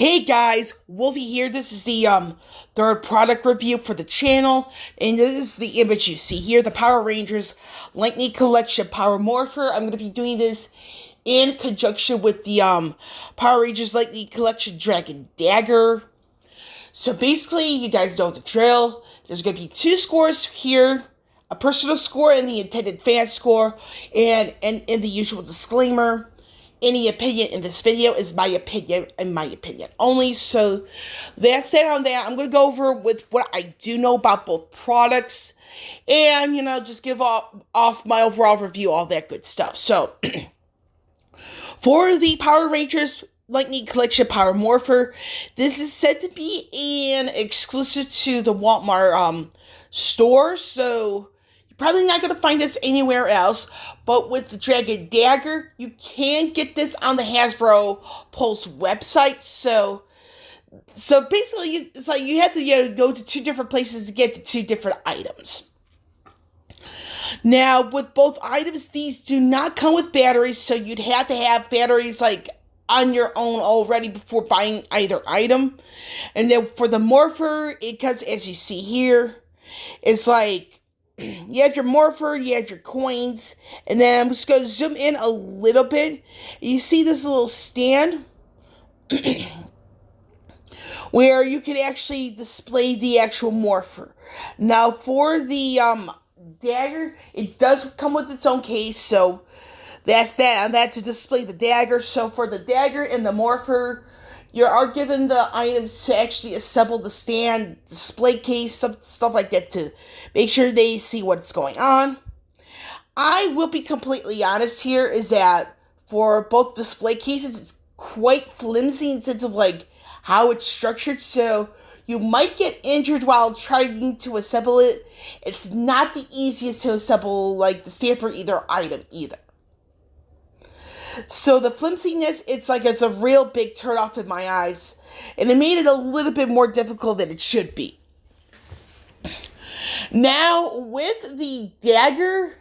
Hey guys, Wolfie here. This is the third product review for the channel, and this is the image you see here, the Power Rangers Lightning Collection Power Morpher. I'm going to be doing this in conjunction with the Power Rangers Lightning Collection Dragon Dagger. So basically, you guys know the drill. There's going to be two scores here, a personal score and the intended fan score, and in the usual disclaimer, any opinion in this video is my opinion and my opinion only. So that's that on that. I'm going to go over with what I do know about both products and, just give off my overall review, all that good stuff. So for the Power Rangers Lightning Collection Power Morpher, this is said to be an exclusive to the Walmart store. So you're probably not going to find this anywhere else. But with the Dragon Dagger, you can get this on the Hasbro Pulse website. So basically, it's like you have to go to two different places to get the two different items. Now, with both items, these do not come with batteries, so you'd have to have batteries like on your own already before buying either item. And then for the Morpher, it comes, as you see here, it's like you have your Morpher, you have your coins, and then I'm just going to zoom in a little bit. You see this little stand where you can actually display the actual Morpher. Now, for the dagger, it does come with its own case, so that's that. And that's to display the dagger. So for the dagger and the Morpher, you are given the items to actually assemble the stand, display case, stuff like that to make sure they see what's going on. I will be completely honest here, is that for both display cases, it's quite flimsy in sense of like how it's structured, so you might get injured while trying to assemble it. It's not the easiest to assemble like the stand for either item either. So the flimsiness, it's a real big turnoff in my eyes, and it made it a little bit more difficult than it should be. Now, with the dagger,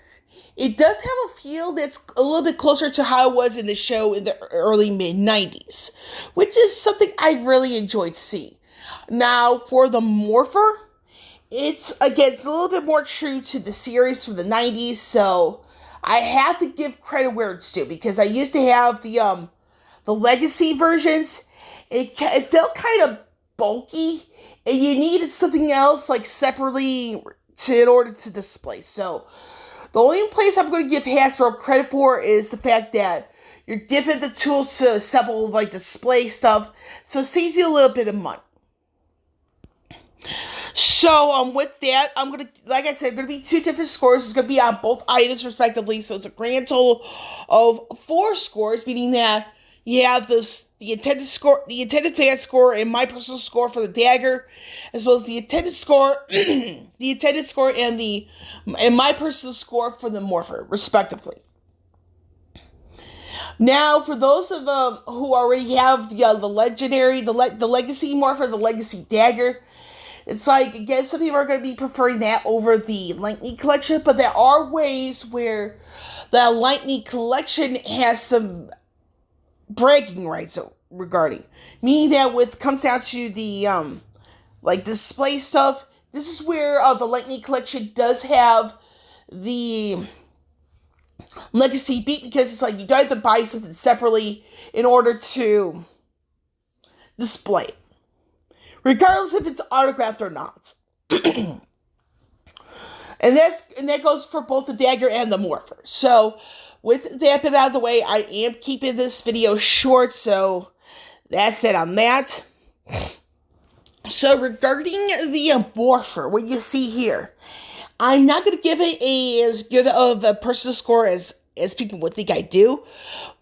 it does have a feel that's a little bit closer to how it was in the show in the early mid-90s, which is something I really enjoyed seeing. Now, for the Morpher, it's a little bit more true to the series from the 90s, so I have to give credit where it's due, because I used to have the legacy versions. It felt kind of bulky, and you needed something else like separately in order to display. So the only place I'm going to give Hasbro credit for is the fact that you're given the tools to assemble like display stuff, so it saves you a little bit of money. So, with that, like I said, going to be two different scores. It's going to be on both items, respectively. So, it's a grand total of 4 scores, meaning that you have the intended fan score, and my personal score for the dagger, as well as the intended score, and my personal score for the Morpher, respectively. Now, for those of who already have the legendary, the legacy Morpher, the legacy dagger, it's like, again, some people are going to be preferring that over the Lightning Collection, but there are ways where the Lightning Collection has some bragging rights regarding. Meaning that comes down to the, display stuff, this is where the Lightning Collection does have the legacy beat, because it's like you don't have to buy something separately in order to display it, regardless if it's autographed or not. and that goes for both the dagger and the Morpher. So with that bit out of the way, I am keeping this video short, so that's it on that. So regarding the Morpher, what you see here, I'm not going to give it as good of a personal score as people would think I do.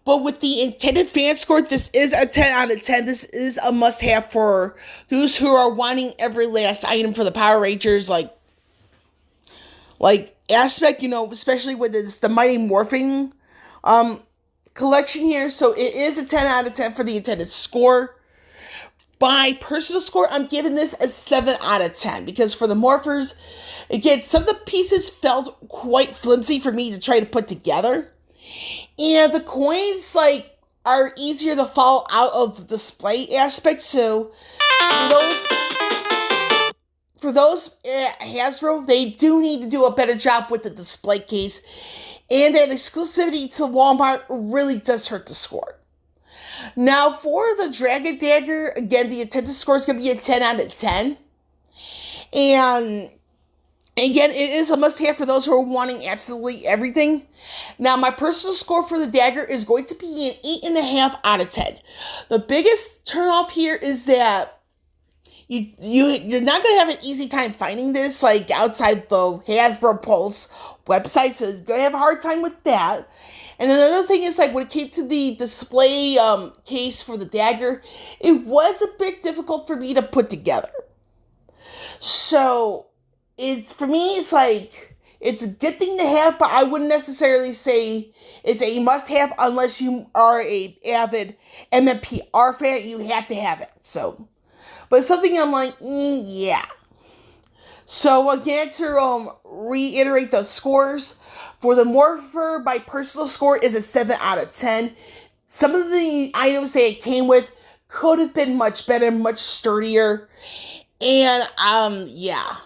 But with the intended fan score, this is a 10 out of 10. This is a must-have for those who are wanting every last item for the Power Rangers, like aspect, especially with the Mighty Morphing collection here. So it is a 10 out of 10 for the intended score. By personal score, I'm giving this a 7 out of 10, because for the Morphers, again, some of the pieces felt quite flimsy for me to try to put together. And the coins, are easier to fall out of the display aspect. So for those Hasbro, they do need to do a better job with the display case. And that exclusivity to Walmart really does hurt the score. Now, for the Dragon Dagger, again, the intended score is going to be a 10 out of 10. And again, it is a must-have for those who are wanting absolutely everything. Now, my personal score for the dagger is going to be an 8.5 out of 10. The biggest turnoff here is that you're not going to have an easy time finding this, like, outside the Hasbro Pulse website, so you're going to have a hard time with that. And another thing is, like, when it came to the display case for the dagger, it was a bit difficult for me to put together. So, for me, it's like, it's a good thing to have, but I wouldn't necessarily say it's a must-have unless you are a avid MMPR fan. You have to have it. So, but it's something I'm like, yeah. So again, to reiterate the scores, for the Morpher, my personal score is a 7 out of 10. Some of the items that it came with could have been much better, much sturdier. And, yeah.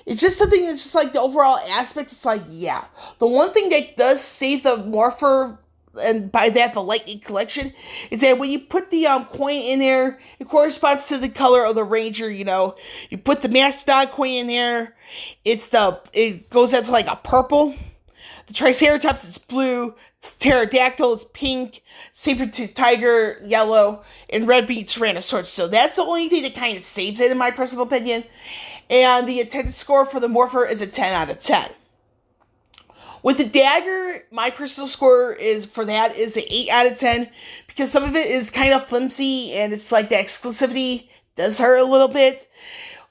It's just something that's just like the overall aspect. It's like, yeah. The one thing that does save the Morpher, and by that the Lightning Collection, is that when you put the coin in there, it corresponds to the color of the Ranger. You know, you put the Mastodon coin in there, it goes out to like a purple. The Triceratops is blue. Pterodactyl is pink. Saber-toothed tiger, yellow, and red-beaked Tyrannosaurus. So that's the only thing that kind of saves it, in my personal opinion. And the intended score for the Morpher is a 10 out of 10. With the dagger, my personal score is an 8 out of 10, because some of it is kind of flimsy, and it's like the exclusivity does hurt a little bit.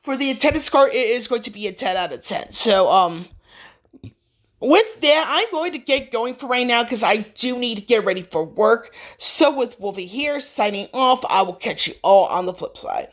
For the intended score, it is going to be a 10 out of 10. So, with that, I'm going to get going for right now, because I do need to get ready for work. So with Wolvie here, signing off, I will catch you all on the flip side.